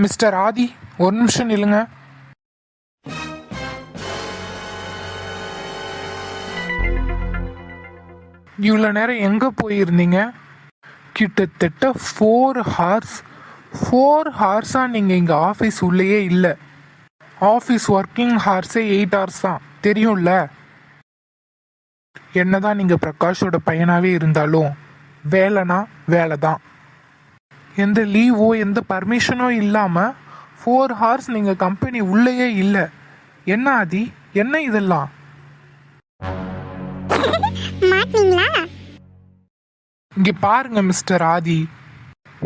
Mister ஆதி, ஒரு நிமிஷம் நில்லுங்க. இவ்வளோ நேரம் எங்கே போயிருந்தீங்க? கிட்டத்தட்ட 4 ஹார்ஸாக நீங்கள் இங்கே ஆஃபீஸ் உள்ளேயே இல்லை. ஆஃபீஸ் ஒர்க்கிங் ஹார்ஸே 8 ஹார்ஸ் தான், தெரியும்ல? என்னதான் நீங்கள் பிரகாஷோட பையனாகவே இருந்தாலும் வேலைனா வேலை தான். எந்த லீவோ எந்த பர்மிஷனோ இல்லாமல் 4 ஹார்ஸ் நீங்கள் கம்பெனி உள்ளேயே இல்லை. என்ன ஆதி, என்ன இதெல்லாம்? இங்கே பாருங்க மிஸ்டர் ஆதி,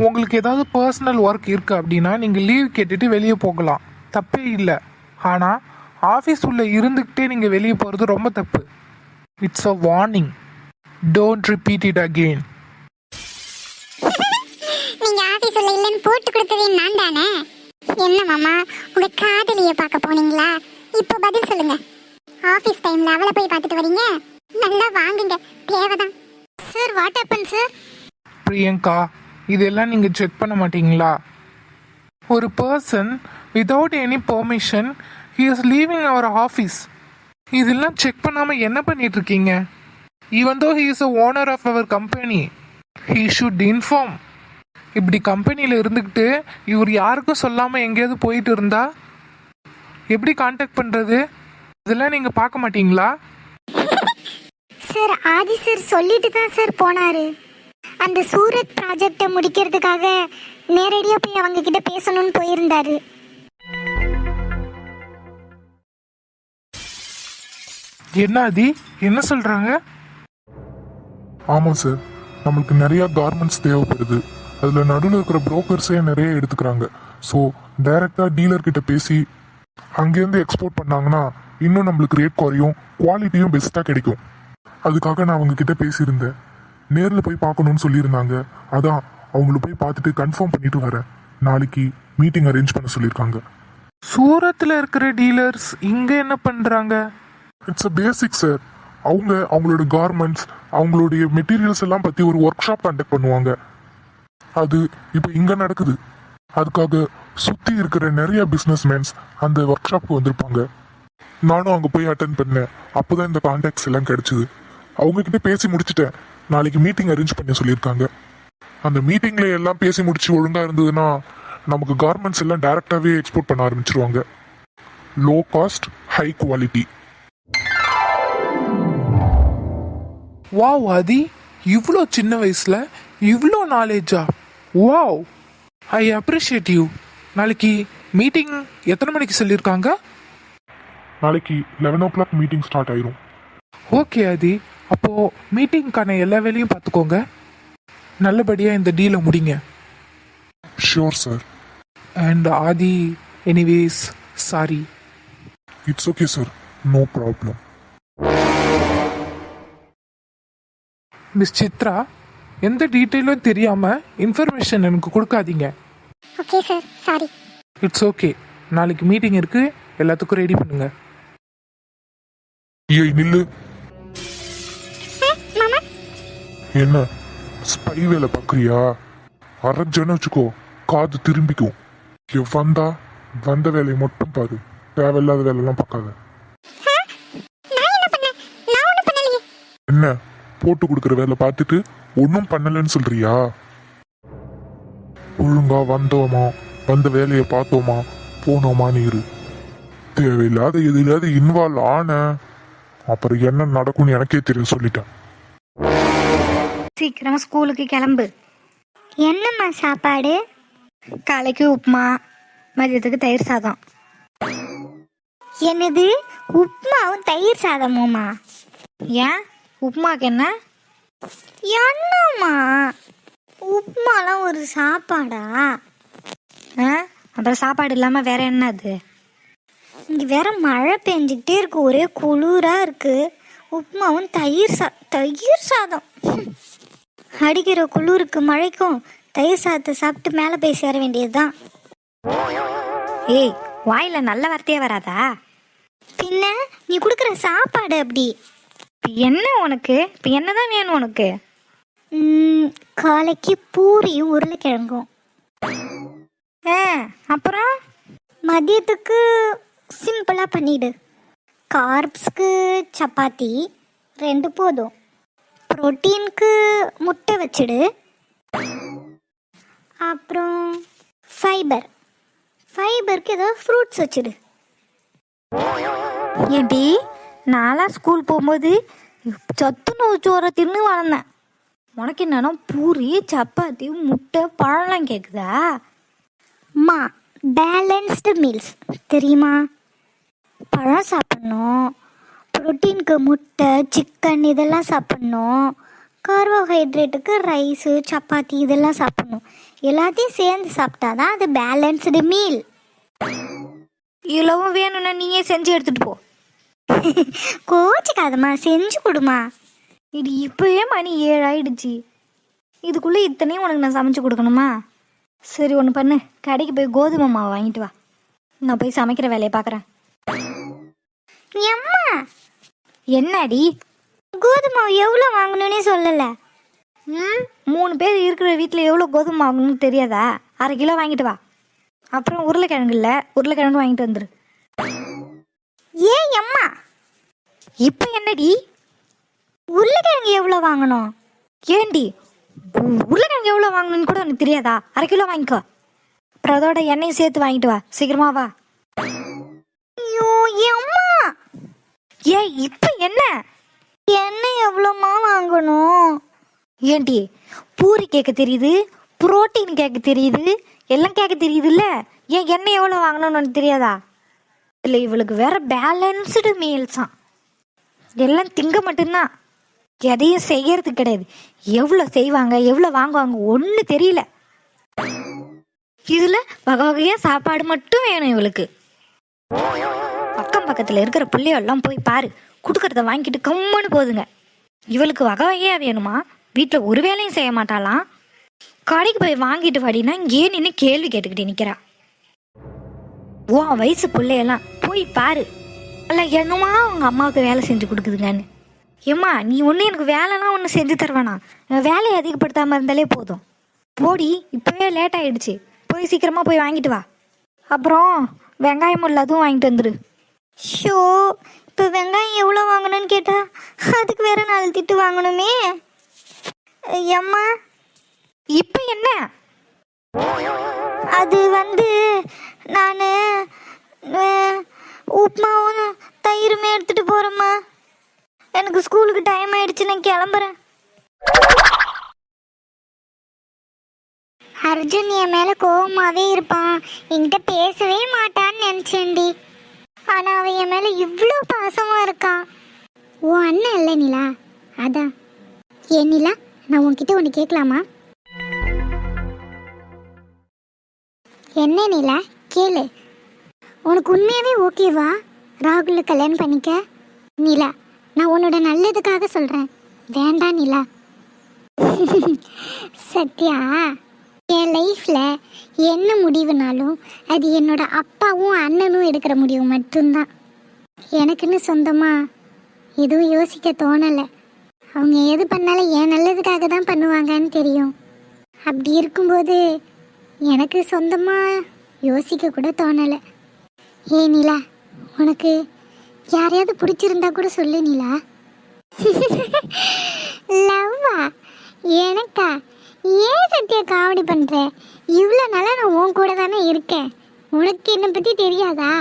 உங்களுக்கு ஏதாவது பர்சனல் ஒர்க் இருக்கு அப்படின்னா நீங்கள் லீவ் கேட்டுட்டு வெளியே போகலாம், தப்பே இல்லை. ஆனால் ஆஃபீஸ் உள்ள இருந்துக்கிட்டே நீங்கள் வெளியே போகிறது ரொம்ப தப்பு. It's a warning. Don't repeat it again. நீங்க ஆபீஸ் உள்ள இல்லன்னு போட்டு கொடுத்ததே நான் தானே. என்ன மாமா, உங்க காதலியை பார்க்க போனீங்களா? இப்போ பதில் சொல்லுங்க. ஆபீஸ் டைம்ல அவளை போய் பார்த்துட்டு வரீங்க. நல்லா வாங்குங்க, தேவைதான். Sir, what happen sir? Priyanka, இதெல்லாம் நீங்கள் செக் பண்ண மாட்டீங்களா? ஒரு person without any permission he is leaving our office. இதெல்லாம் செக் பண்ணாமல் என்ன பண்ணிட்டு இருக்கீங்க? Even though he is a owner of our company, he should inform. இப்படி கம்பெனியில் இருந்துக்கிட்டு இவர் யாருக்கும் சொல்லாமல் எங்கேயாவது போயிட்டு இருந்தா எப்படி கான்டாக்ட் பண்ணுறது? இதெல்லாம் நீங்கள் பார்க்க மாட்டீங்களா? சார், ஆதி சார் சொல்லிட்டு தான் சார் போனாரு. அந்த சூரத் ப்ராஜெக்டை முடிக்கிறதுக்காக நேரடியாக போய் அவங்க கிட்ட பேசணும்னு போயிருந்தாரு. என்ன ஆதி, என்ன சொல்கிறாங்க? ஆமாம் சார், நம்மளுக்கு நிறையா கார்மெண்ட்ஸ் தேவைப்படுது. அதில் நடுவில் இருக்கிற புரோக்கர்ஸே நிறைய எடுத்துக்கிறாங்க. ஸோ டைரெக்டாக டீலர்கிட்ட பேசி அங்கேருந்து எக்ஸ்போர்ட் பண்ணாங்கன்னா இன்னும் நம்மளுக்கு ரேட் குறையும், குவாலிட்டியும் பெஸ்ட்டாக கிடைக்கும். அதுக்காக நான் அவங்கக்கிட்ட பேசியிருந்தேன். நேரில் போய் பார்க்கணுன்னு சொல்லியிருந்தாங்க. அதான் அவங்கள போய் பார்த்துட்டு கன்ஃபார்ம் பண்ணிட்டு வரேன். நாளைக்கு மீட்டிங் அரேஞ்ச் பண்ண சொல்லியிருக்காங்க. சூரத்தில் இருக்கிற டீலர்ஸ் இங்கே என்ன பண்ணுறாங்க? It's a basic sir. அவங்களோட கார்மெண்ட்ஸ், அவங்களுடைய மெட்டீரியல்ஸ் எல்லாம் பற்றி ஒரு ஒர்க் ஷாப் கண்டக்ட் பண்ணுவாங்க. அது இப்போ இங்கே நடக்குது. அதுக்காக சுற்றி இருக்கிற நிறைய பிஸ்னஸ்மேன்ஸ் அந்த ஒர்க் ஷாப்புக்கு வந்திருப்பாங்க. நானும் அங்கே போய் அட்டென்ட் பண்ணேன். அப்போ தான் இந்த கான்டாக்ட்ஸ் எல்லாம் கிடச்சிது. அவங்கக்கிட்ட பேசி முடிச்சுட்டேன். நாளைக்கு மீட்டிங் அரேஞ்ச் பண்ண சொல்லியிருக்காங்க. அந்த மீட்டிங்கில் எல்லாம் பேசி முடிச்சு ஒழுங்காக இருந்ததுன்னா நமக்கு கார்மெண்ட்ஸ் எல்லாம் டைரெக்டாகவே எக்ஸ்போர்ட் பண்ண ஆரம்பிச்சிருவாங்க. Low cost, high quality. Wow Adhi, இவ்வளோ சின்ன வயசில் இவ்வளோ நாலேஜா? Wow, I appreciate you. நாளைக்கு மீட்டிங் எத்தனை மணிக்கு சொல்லியிருக்காங்க? நாளைக்கு 11 o'clock மீட்டிங் ஸ்டார்ட் ஆயிரும். ஓகே ஆதி, அப்போது மீட்டிங்க்கான எல்லா வேலையும் பார்த்துக்கோங்க. நல்லபடியாக இந்த டீலை முடிங்க. Sure sir. And Adhi, anyways sorry. It's okay sir, no problem. Miss Chitra, எந்த டீட்டெயிலும் தெரியாமல் இன்ஃபர்மேஷன் எனக்கு கொடுக்காதீங்க. Okay sir, sorry. It's okay. நாளைக்கு மீட்டிங் இருக்கு, எல்லாத்துக்கும் ரெடி பண்ணுங்க. ஏய் நில்லு. மாமா, என்ன ஸ்பை வேலை பார்க்குறியா? அரைஞ்சன்னு வச்சுக்கோ, காது திரும்பிக்கும். வந்த வேலையை மட்டும் பாரு, தேவையில்லாத வேலையெல்லாம் பார்க்காத. நான் என்ன பண்ணேன்? நான் ஒன்றும் பண்ணலையே. என்ன போட்டு கொடுக்குற வேலை பார்த்துட்டு ஒன்றும் பண்ணலைன்னு சொல்றியா? ஒழுங்கா வந்தோமா, வந்த வேலையை பார்த்தோமா, போனோமான்னு இரு. தேவையில்லாத எதுலையாவது இன்வால்வ் ஆன அப்புறம் என்ன நடக்கும்னு எனக்கே தெரியும், சொல்லிட்டேன். சீக்கிரமா ஸ்கூலுக்கு கிளம்பு. என்னம்மா சாப்பாடு? காலைக்கு உப்புமா, மதியத்துக்கு தயிர் சாதம். என்னது, உப்புமாவும் தயிர் சாதமுமா? ஏன் உப்புமாக்கு என்ன? என்னம்மா, உப்புமாலாம் ஒரு சாப்பாடா? அப்புறம் சாப்பாடு இல்லாம வேற என்ன அது? இங்க வேற மழை பெஞ்சுக்கிட்டே இருக்கு, ஒரே குளிரா இருக்கு. உப்புமாவும் தயிர் சாதம். அடிக்கிற குளிருக்கு மழைக்கும் தயிர் சாதத்தை சாப்பிட்டு மேலே போய் சேர வேண்டியதுதான். ஏய், வாயில நல்ல வார்த்தையே வராதா? பின்ன நீ கொடுக்குற சாப்பாடு அப்படி. இப்போ என்ன உனக்கு? இப்போ என்னதான் வேணும் உனக்கு? காலைக்கு பூரியும் உருளைக்கிழங்கும். ஆ அப்புறம் மதியத்துக்கு சிம்பிளாக பண்ணிடு. கார்ப்ஸ்க்கு சப்பாத்தி 2 போதும். புரோட்டீனுக்கு முட்டை வச்சிடு. அப்புறம் ஃபைபருக்கு ஏதோ ஃப்ரூட்ஸ் வச்சிடு. ஏண்டி நான்லாம் ஸ்கூல் போகும்போது சத்துணவு சோறை தின்னு வளர்ந்தேன். உனக்கு என்னன்னா பூரி சப்பாத்தி முட்டை பழம்லாம் கேட்குதா? அம்மா, பேலன்ஸ்டு மீல்ஸ் தெரியுமா? பழம் சாப்பிட்ணும், புரோட்டீனுக்கு முட்டை சிக்கன் இதெல்லாம் சாப்பிட்ணும், கார்போஹைட்ரேட்டுக்கு ரைஸு சப்பாத்தி இதெல்லாம் சாப்பிட்ணும். எல்லாத்தையும் சேர்ந்து சாப்பிட்டாதான் அது பேலன்ஸ்டு மீல். இவ்வளவும் வேணும்னா நீயே செஞ்சு எடுத்துட்டு போ. கோச்சிக்காதம்மா, செஞ்சு கொடுமா. இது இப்போயே மணி 7 ஆயிடுச்சு. இதுக்குள்ளே இத்தனையும் உனக்கு நான் சமைச்சு கொடுக்கணுமா? சரி ஒன்று பண்ணு, கடைக்கு போய் கோதுமை மாவு வாங்கிட்டு வா. நான் போய் சமைக்கிற வேலையை பார்க்குறேன். அம்மா, என்னடி? கோதுமை எவ்வளோ வாங்கணும்னே சொல்லலை. 3 பேர் இருக்கிற வீட்டில் எவ்வளோ கோதுமை வாங்கணும்னு தெரியாதா? 1/2 கிலோ வாங்கிட்டு வா. அப்புறம் உருளைக்கிழங்கு இல்லை, உருளைக்கிழங்கு வாங்கிட்டு வந்துரு. ஏன் அம்மா, இப்போ என்னடி? உருளைக்கிழங்கு எவ்வளோ வாங்கணும்? ஏண்டி உருளைக்கிழங்கு எவ்வளோ வாங்கணும்னு கூட உனக்கு தெரியாதா? 1/2 கிலோ வாங்கிக்கோ. அப்புறம் அதோட எண்ணெயும் சேர்த்து வாங்கிட்டு வா, சீக்கிரமா வா. ஐயோ அம்மா, ஏன் இப்போ என்ன? எண்ணெய் எவ்வளோமா வாங்கணும்? ஏண்டி பூரி கேட்க தெரியுது, புரோட்டீன் கேட்க தெரியுது, எல்லாம் கேட்க தெரியுதுல்ல. ஏன் எண்ணெய் எவ்வளோ வாங்கணும்னு உனக்கு தெரியாதா? இல்லை இவளுக்கு வேற பேலன்ஸ்டு மீல்ஸாம். எல்லாம் திங்க மட்டும்தான், எதையும் செய்யறது கிடையாது. எவ்வளோ செய்வாங்க எவ்வளோ வாங்குவாங்க ஒன்று தெரியல. இதில் வகை வகையாக சாப்பாடு மட்டும் வேணும் இவளுக்கு. அக்கம் பக்கத்தில் இருக்கிற பிள்ளையெல்லாம் போய் பாரு, கொடுக்கறத வாங்கிட்டு கம்முன்னு போதுங்க. இவளுக்கு வகை வகையாக வேணுமா? வீட்டில் ஒரு வேலையும் செய்ய மாட்டாளாம். கடைக்கு போய் வாங்கிட்டு வாடினா இங்கே நின்று கேள்வி கேட்டுக்கிட்டு நிற்கிறா. உன் வயசு பிள்ளையெல்லாம் போய் பாரு, அல்ல என்னமா அவங்க அம்மாவுக்கு வேலை செஞ்சு கொடுக்குதுங்கன்னு. ஏம்மா நீ ஒன்று எனக்கு வேலைலாம் ஒன்று செஞ்சு தருவானா? வேலையை அதிகப்படுத்தாமல் இருந்தாலே போதும். போடி, இப்போவே லேட் ஆகிடுச்சு, போய் சீக்கிரமாக போய் வாங்கிட்டு வா. அப்புறம் வெங்காயம் இல்லை அதுவும் வாங்கிட்டு வந்துரு. ஷோ, இப்போ வெங்காயம் எவ்வளோ வாங்கணும்னு கேட்டா அதுக்கு வேற 4 திட்டு வாங்கணுமே. அம்மா, இப்போ என்ன? அது நான் உப்புமாவும் தயிருமே எடுத்துட்டு போறேம்மா. எனக்கு ஸ்கூலுக்கு டைம் ஆயிடுச்சு, நான் கிளம்புறேன். அர்ஜுன் என் மேல கோவமாவே இருப்பான், என்கிட்ட பேசவே மாட்டான்னு நினைச்சேன்டி. ஆனா அவன் என் மேல இவ்வளோ பாசமா இருக்கான். ஓ அண்ணன் இல்லை நிலா, அதான். ஏன் நிலா, நான் உன்கிட்ட ஒன்று கேட்கலாமா? என்ன நிலா, கேளு. உனக்கு உண்மையாவே ஓகேவா ராகுல கல்யாணம் பண்ணிக்க? நிலா, நான் உன்னோட நல்லதுக்காக சொல்றேன், வேண்டாம் நிலா. சத்யா, என் லைஃப்ல என்ன முடிவுனாலும் அது என்னோட அப்பாவும் அண்ணனும் எடுக்கிற முடிவு மட்டும்தான். எனக்குன்னு சொந்தமா எதுவும் யோசிக்க தோணலை. அவங்க எது பண்ணாலும் என் நல்லதுக்காக தான் பண்ணுவாங்கன்னு தெரியும். அப்படி இருக்கும்போது எனக்கு சொந்தமாக யோசிக்க கூட தோணலை. ஏ நிலா, உனக்கு யாரையாவது பிடிச்சிருந்தா கூட சொல்லு நிலா. லவ்வா? எனக்கா? ஏன் சத்யா காமெடி பண்ணுற? இவ்வளோ நாளாக நான் உன் கூட தானே இருக்கேன், உனக்கு என்னை பற்றி தெரியாதா?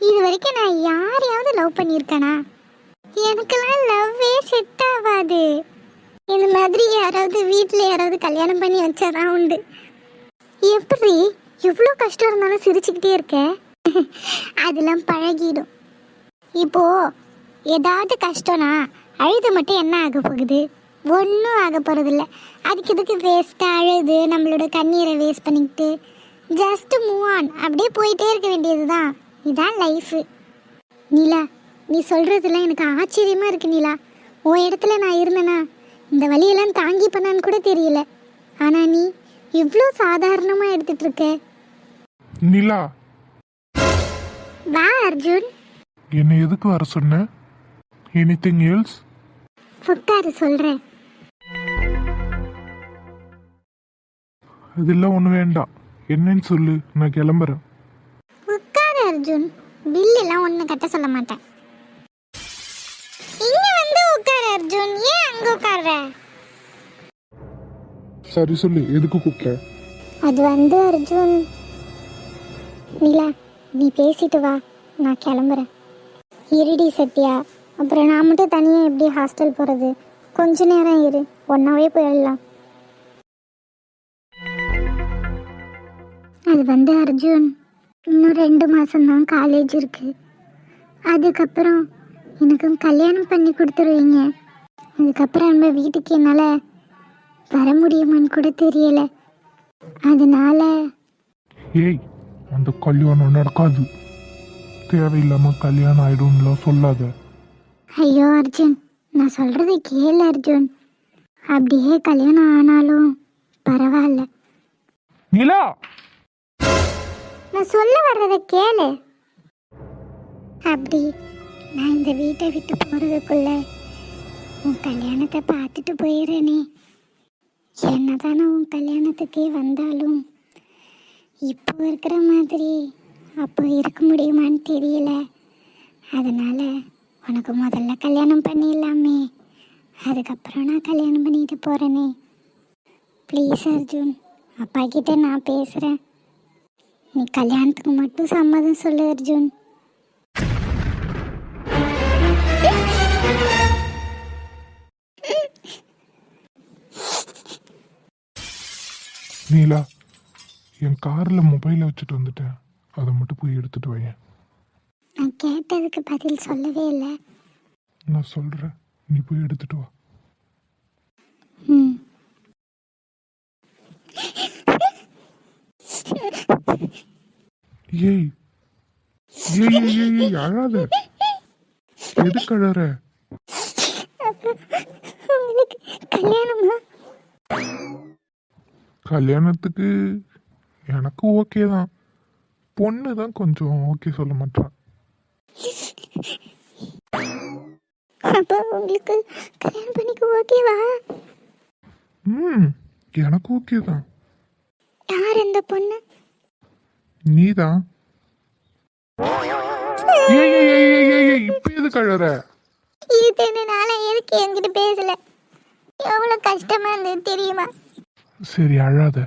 இது வரைக்கும் நான் யாரையாவது லவ் பண்ணியிருக்கேனா? எனக்கெல்லாம் லவ்வே செட் ஆகாது. இந்த மாதிரி யாராவது வீட்டில் யாராவது கல்யாணம் பண்ணி வச்சாதான் உண்டு. எப்படி எவ்வளோ கஷ்டம் இருந்தாலும் சிரிச்சுக்கிட்டே இருக்க? அதெல்லாம் பழகிடும். இப்போ ஏதாவது கஷ்டம்னா அழுது மட்டும் என்ன ஆக போகுது? ஒன்றும் ஆக போகிறதில்ல. அதுக்கு இதுக்கு வேஸ்ட்டாக அழுது நம்மளோட கண்ணீரை வேஸ்ட் பண்ணிக்கிட்டு ஜஸ்ட் மூவ் ஆன், அப்படியே போயிட்டே இருக்க வேண்டியது தான். இதான் லைஃபு. நிலா, நீ சொல்கிறதுலாம் எனக்கு ஆச்சரியமாக இருக்கு நிலா. உன் இடத்துல நான் இருந்தேனா இந்த வழியெல்லாம் தாங்கி பண்ணான்னு கூட தெரியல. ஆனால் நீ இவ்வளோ சாதாரணமாக எடுத்துட்டு இருக்க. நிலா, வா அர்ஜுன். என்னை எதுக்கு வர சொன்ன? Anything else? உட்காரு சொல்கிறேன். இதெல்லாம் ஒன்றும் வேண்டாம், என்னன்னு சொல்லு, நான் கிளம்புறேன். உட்காரு அர்ஜுன், பில் எல்லாம் ஒண்ணு கட்ட சொல்ல மாட்டேன். இங்க வந்து உட்காரு அர்ஜுன், ஏன் அங்க உட்கார்ற? சரி சொல்லு, எதுக்கு கூப்பிட்ட? அது வந்து அர்ஜுன், நிலா நீ பேசிட்டு வா, நான் கிளம்புறேன். இருடி சத்யா, அப்புறம் நான் மட்டும் தனியாக எப்படி ஹாஸ்டல் போகிறது? கொஞ்ச நேரம் இரு, ஒன்றாவே போயிடலாம். அது வந்து அர்ஜுன், இன்னும் 2 மாதம்தான் காலேஜ் இருக்கு. அதுக்கப்புறம் எனக்கும் கல்யாணம் பண்ணி கொடுத்துருவீங்க. அதுக்கப்புறம் நம்ம வீட்டுக்கு என்னால் வர முடியுமான்னு கூட தெரியல. அதனால ஏய், அந்த கல்யாணம் நடக்காது. தேவையில்லாம கல்யாணம் ஆயிடும்லாம் சொல்லாத. ஐயோ அர்ஜுன், நான் சொல்கிறத கேளு அர்ஜுன். அப்படியே கல்யாணம் ஆனாலும் பரவாயில்ல. நிலா, நான் சொல்ல வர்றதை கேளு. அப்படி நான் இந்த வீட்டை விட்டு போகிறதுக்குள்ள உன் கல்யாணத்தை பார்த்துட்டு போயிடுறேனே. என்னதானே உன் கல்யாணத்துக்கே வந்தாலும் இப்போ இருக்கிற மாதிரி அப்போ இருக்க முடியுமான்னு தெரியல. அதனால உனக்கு முதல்ல கல்யாணம் பண்ணிடலாமே, அதுக்கப்புறம் நான் கல்யாணம் பண்ணிட்டு போகிறேனே. ப்ளீஸ் அர்ஜுன், அப்பா கிட்ட நான் பேசுகிறேன். நீ கல்யாணத்துக்கு மட்டும் சம்மதம் சொல்லு அர்ஜுன். நீலா, என் கார்ல மொபைலை வச்சுட்டு வந்துட்டேன், அதை மட்டும் போய் எடுத்துட்டு வையேன். நான் கேட்டதுக்கு பதில் சொல்லவே இல்லை. நான் சொல்றேன், நீ போய் எடுத்துட்டு வா. ம். ஏய் ஏய் ஏய் ஏய், ஏய் அழாத. எதுக்கு அழற? உங்களுக்கு கல்யாணமா? கல்யாணத்துக்கு எனக்கு ஓகே தான், பொண்ணு தான் கொஞ்சம் ஓகே சொல்ல மாட்டான். அப்போ உங்களுக்கு கல்யாணம் பண்ணிக்க ஓகேவா? எனக்கு ஓகே தான். யார் இந்த பொண்ணு? நீதான். இப்ப எதுக்கு அழற? இத்தனை நாளா எதுக்கு என்கிட்ட பேசல? எவ்வளவு கஷ்டமா இருந்தது தெரியுமா? சரி அழாத,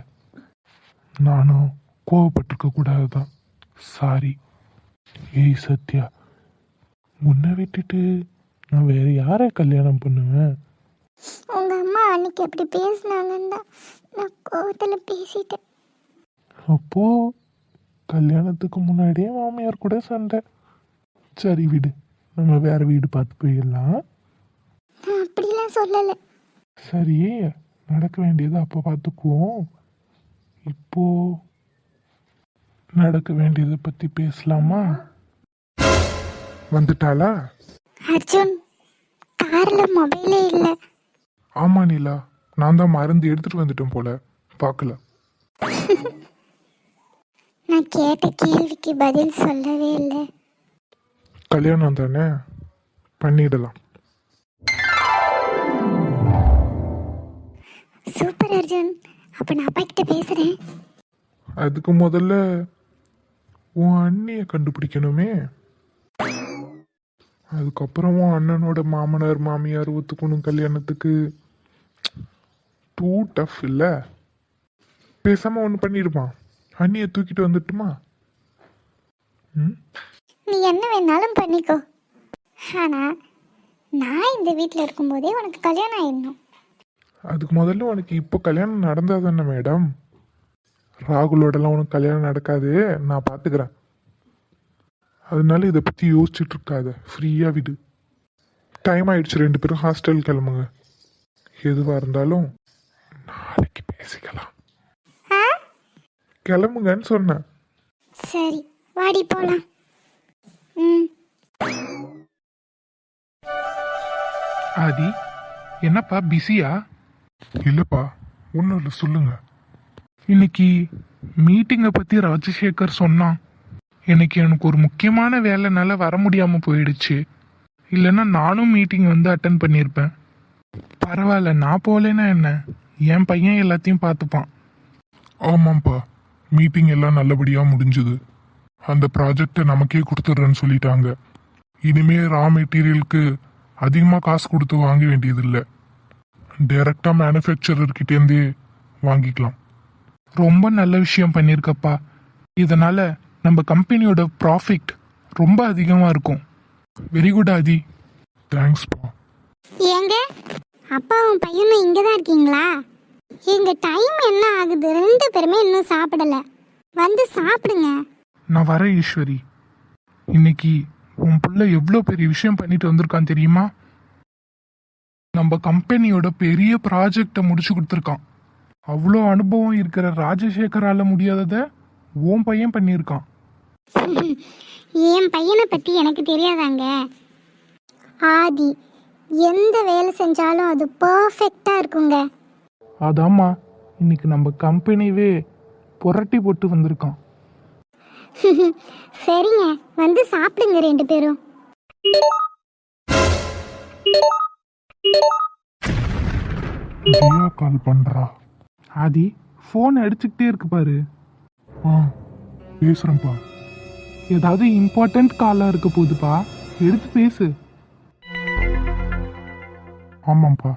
நானும் கோவப்பட்டிருக்க கூடாதுதான், சாரி. ஏய் சத்யா, உன்னை விட்டுட்டு நான் வேற யாரை கல்யாணம் பண்ணுவேன்? உங்க அம்மா அன்னைக்கு அப்படி பேசினாங்கன்னு தான் நான் கோவத்துல பேசிட்டேன். அப்போ கல்யாணத்துக்கு முன்னாடியே மாமியார் கூட சண்டை. சரி விடு, நம்ம வேற வீடு பார்த்து போயிடலாம். நான் அப்படிலாம் சொல்லலை. சரி, நடக்க வேண்டியது அப்போ பார்த்துக்குவோம். இப்போ நடக்க வேண்டியதை பத்தி பேசலாமா? வந்துட்டாளா? அர்ஜுன், கார்ல மொபைலே இல்லை. ஆமா நிலா, நான் தான் மருந்து எடுத்துட்டு வந்துட்டேன் போல, பார்க்கல. நான் கேட்ட கேள்விக்கு பதில் சொல்லவே இல்லை. கல்யாணம் தானே, பண்ணிடலாம். சூப்பர் அர்ஜுன், அப்ப நான் அப்பா கிட்ட பேசுறேன். அதுக்கு முதல்ல உன் அண்ணியை கண்டுபிடிக்கணுமே. அதுக்கப்புறம் உன் அண்ணனோட மாமனார் மாமியார் ஒத்துக்கணும் கல்யாணத்துக்கு. டூ டஃப் இல்ல? பேசாம ஒன்று பண்ணிடுமா, அண்ணியை தூக்கிட்டு வந்துட்டுமா? நீ என்ன வேணாலும் பண்ணிக்கோ, ஆனா நான் இந்த வீட்டில் இருக்கும்போதே உனக்கு கல்யாணம் ஆயிடணும். அதுக்கு முதல்ல உனக்கு இப்போ கல்யாணம் நடந்தா தானே மேடம்? ராகுலோடலாம் உனக்கு கல்யாணம் நடக்காது, நான் பார்த்துக்கிறேன். அதனால இதை பற்றி யோசிச்சுட்டு இருக்காத, ஃப்ரீயாக விடு. டைம் ஆயிடுச்சு, 2 பேரும் ஹாஸ்டல் கிளம்புங்க. எதுவாக இருந்தாலும் நாளைக்கு பேசிக்கலாம். கிளம்புங்கன்னு சொன்னேன். சரி வாடி போலாம். ம். ஆதி, என்னப்பா பிஸியா? இல்லைப்பா, ஒன்றும் இல்லை, சொல்லுங்க. இன்னைக்கு மீட்டிங்கை பற்றி ராஜசேகர் சொன்னான். எனக்கு ஒரு முக்கியமான வேலைனால வர முடியாமல் போயிடுச்சு. இல்லைன்னா நானும் மீட்டிங் வந்து அட்டன் பண்ணியிருப்பேன். பரவாயில்ல, நான் போகலன்னா என்ன, என் பையன் எல்லாத்தையும் பார்த்துப்பான். ஆமாம்ப்பா, மீட்டிங் எல்லாம் நல்லபடியாக முடிஞ்சுது. அந்த ப்ராஜெக்டை நமக்கே கொடுத்துட்றேன்னு சொல்லிட்டாங்க. இனிமே ரா மெட்டீரியலுக்கு அதிகமாக காசு கொடுத்து வாங்க வேண்டியதில்லை. டைரெக்டாக மேனுஃபேக்சரர்கிட்டேருந்தே வாங்கிக்கலாம். ரொம்ப நல்ல விஷயம் பண்ணியிருக்கப்பா. இதனால நம்ம கம்பெனியோட ப்ராஃபிட் ரொம்ப அதிகமாக இருக்கும். வெரி குட் ஆதி. தேங்க்ஸ்ப்பா. ஏங்க அப்பாவும் பையனும் இங்கே தான் இருக்கீங்களா? எங்க டைம் என்ன ஆகுது? 2 பேருமே இன்னும் சாப்பிடல. வந்து சாப்பிடுங்க. நான் வரேன் ஈஸ்வரி. இன்னைக்கு உன் புள்ள எவ்வளோ பெரிய விஷயம் பண்ணிட்டு வந்திருக்கான் தெரியுமா? நம்ம கம்பெனியோட பெரிய ப்ராஜெக்டை முடிச்சு கொடுத்துருக்கான். அவ்வளோ அனுபவம் இருக்கிற ராஜசேகரால முடியாததை உன் பையன் பண்ணியிருக்கான். என் பையனை பற்றி எனக்கு தெரியாதாங்க. ஆதி எந்த வேலை செஞ்சாலும் அது பர்ஃபெக்டாக இருக்குங்க. அதாம்மா இன்னைக்கு நம்ம கம்பெனிவே புரட்டி போட்டு வந்திருக்கான். சரிங்க, வந்து சாப்பிடுங்க 2 பேரும். தியா கால் பண்ணுறா. ஆதி ஃபோன் அடிச்சுக்கிட்டே இருக்கு பாரு. ஆ பேசுகிறேன்ப்பா. ஏதாவது இம்பார்ட்டன்ட் காலாக இருக்க போகுதுப்பா, எடுத்து பேசு. ஆமாம்ப்பா,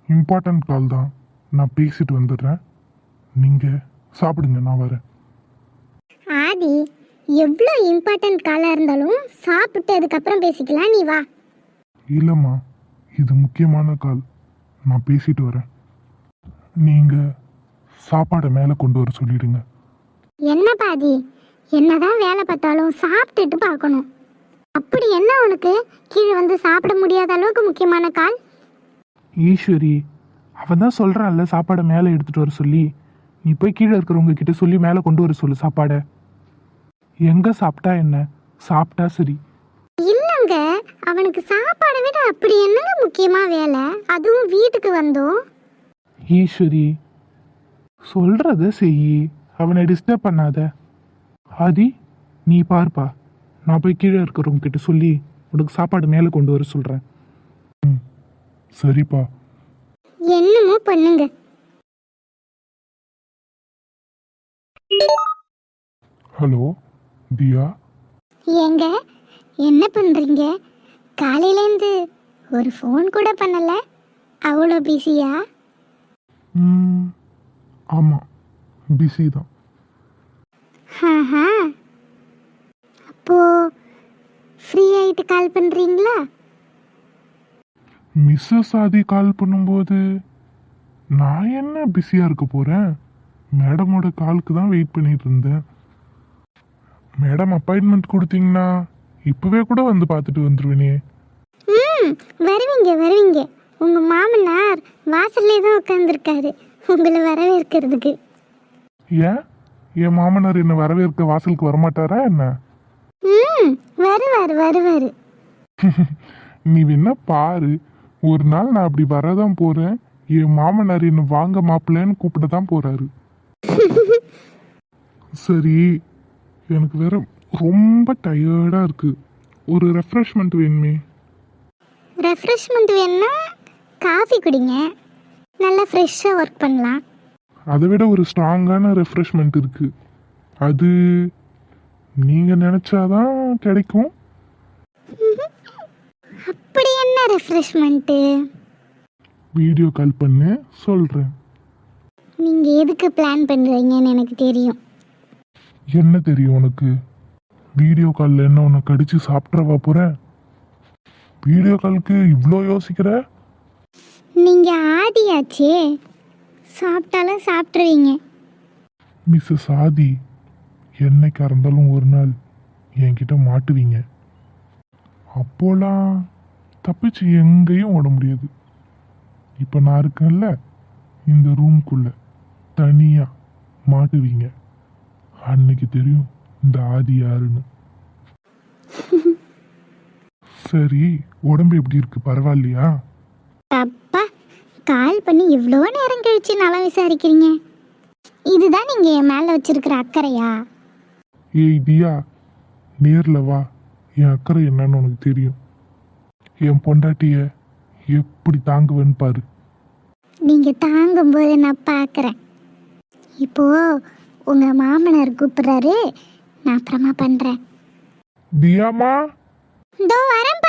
இம்பார்ட்டன்ட் கால் தான். நான் பேசிட்டு வந்துடுறேன். நீங்கள் சாப்பிடுங்க, நான் வரேன். ஆதி எவ்வளோ இம்பார்ட்டன்ட் காலாக இருந்தாலும் சாப்பிட்டு அதுக்கப்புறம் பேசிக்கலாம். நீ வா. இல்லைம்மா, இது முக்கியமான கால். நான் பேசிட்டு வரேன். நீங்கள் சாப்பாடை மேலே கொண்டு வர சொல்லிடுங்க. என்ன பாதி, என்னதான் வேலை பார்த்தாலும் சாப்பிட்டுட்டு பார்க்கணும். அப்படி என்ன உனக்கு கீழே வந்து சாப்பிட முடியாத அளவுக்கு முக்கியமான கால்? ஈஸ்வரி அவன் தான் சொல்கிறான்ல சாப்பாடை மேலே எடுத்துகிட்டு வர சொல்லி. நீ போய் கீழே இருக்கிறவங்க கிட்ட சொல்லி மேலே கொண்டு வர சொல்லு சாப்பாடை. எங்கே சாப்பிட்டா என்ன, சாப்பிட்டா சரி. இல்லைங்க, அவனுக்கு சாப்பாடை விட அப்படி என்னங்க முக்கியமா வேலை? அதுவும் வீட்டுக்கு வந்தோம். ஈஸ்வரி சொல்கிறத செய், அவனை டிஸ்டர்ப் பண்ணாத. ஆதி நீ பார்ப்பா, நான் போய் கீழே இருக்கிறவங்க கிட்ட சொல்லி உனக்கு சாப்பாடு மேலே கொண்டு வர சொல்கிறேன். சரிப்பா. என்னமோ பண்ணுங்க. ஹலோ தியா. ஏங்க என்ன பண்றீங்க? காலையிலேருந்து ஒரு ஃபோன் கூட பண்ணல. அவ்வளோ பிஸியா? ஆமாம், பிஸி தான். ஆஹா, அப்போ ஃப்ரீ ஆயிட்டு கால் பண்றீங்களா? மிஸ்ஸஸ் ஆதி கால் பண்ணும்போது நான் என்ன பிஸியாக இருக்க போகிறேன்? மேடமோட காலுக்கு தான் வெயிட் பண்ணிட்டு இருந்தேன். மேடம் அப்பாயின்மெண்ட் கொடுத்தீங்கன்னா இப்போவே கூட வந்து பார்த்துட்டு வந்துடுவேனே. வருவீங்க வருவீங்க. உங்க மாமனார் வாசல்லே தான் உட்காந்துருக்காரு உங்களை வரவேற்கிறதுக்கு. ஏன் என் மாமனார் என்னை வரவேற்க வாசலுக்கு வரமாட்டாரா என்ன? வருவார் வருவார். நீ வேணா பாரு, ஒரு நாள் நான் அப்படி வரதான் போகிறேன். என் மாமனார் என்னை வாங்க மாப்பிள்ளைன்னு கூப்பிட தான் போகிறாரு. சரி, எனக்கு வேற ரொம்ப டயர்டாக இருக்கு. ஒரு ரெஃப்ரெஷ்மெண்ட் வேணுமே. ரெஃப்ரெஷ்மெண்ட் வேணும்னா காஃபி குடிங்க, நல்லா ஃப்ரெஷ்ஷாக ஒர்க் பண்ணலாம். அதை விட ஒரு ஸ்ட்ராங்கான ரெஃப்ரெஷ்மெண்ட் இருக்கு. அது நீங்கள் நினச்சாதான் கிடைக்கும். அப்படி என்ன ரெஃப்ரெஷ்மெண்ட்டு? வீடியோ கால் பண்ணு, சொல்கிறேன். நீங்கள் எதுக்கு பிளான் பண்ணுறீங்கன்னு எனக்கு தெரியும். என்ன தெரியும் உனக்கு? வீடியோ காலில் என்ன உன்னை கடிச்சு சாப்பிட்றவா போகிறேன்? வீடியோ காலுக்கு இவ்வளோ யோசிக்கிற? நீங்கள் ஆதியாச்சே, சாப்பிட்டாலும் சாப்பிட்ருவீங்க. மிஸ்ஸஸ் ஆதி, என்னைக்கா இருந்தாலும் ஒரு நாள் என்கிட்ட மாட்டுவீங்க. அப்போலாம் தப்பிச்சு எங்கேயும் ஓட முடியாது. இப்போ நான் இருக்கேன்ல இந்த ரூம்குள்ள, தனியாக மாட்டுவீங்க. அன்னைக்கு தெரியும் இந்த ஆதி யாருன்னு. சரி, உடம்பு எப்படி இருக்கு? பரவாயில்லையா? அப்பா, கால் பண்ணி இவ்வளோ நேரம் கழிச்சு நல்லா விசாரிக்கிறீங்க. இதுதான் நீங்கள் என் மேலே வச்சிருக்கிற அக்கறையா? ஏய் தியா, நேரில் வா. என் அக்கறை என்னன்னு உனக்கு தெரியும். என் பொண்டாட்டிய எப்படி தாங்குவேன்னு பாரு. நீங்கள் தாங்கும்போது நான் பார்க்குறேன். இப்போ உங்க மாமனார் கூப்பிடுறாரு, நான் அப்புறமா பண்றேன். தியாமா இதோ வரேன்.